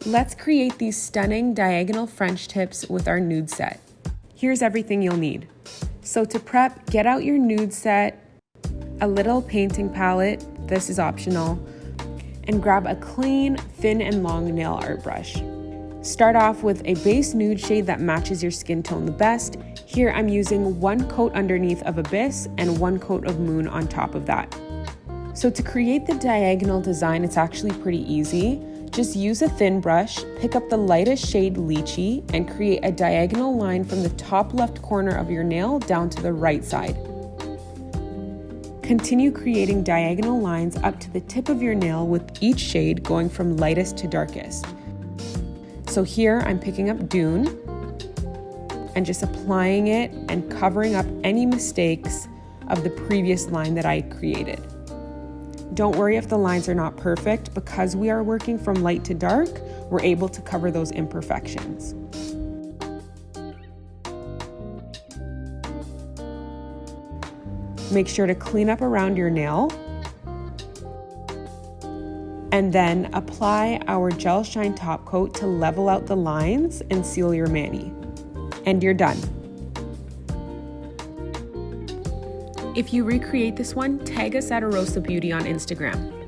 Let's create these stunning diagonal French tips with our nude set. Here's everything you'll need. So to prep, get out your nude set, a little painting palette, this is optional, and grab a clean, thin and long nail art brush. Start off with a base nude shade that matches your skin tone the best. Here I'm using 1 coat underneath of Abyss and 1 coat of Moon on top of that. So to create the diagonal design, it's actually pretty easy. Just use a thin brush, pick up the lightest shade Lychee, and create a diagonal line from the top left corner of your nail down to the right side. Continue creating diagonal lines up to the tip of your nail with each shade going from lightest to darkest. So here I'm picking up Dune and just applying it and covering up any mistakes of the previous line that I created. Don't worry if the lines are not perfect, because we are working from light to dark, we're able to cover those imperfections. Make sure to clean up around your nail and then apply our gel shine top coat to level out the lines and seal your mani. And you're done. If you recreate this one, tag us at Orosa Beauty on Instagram.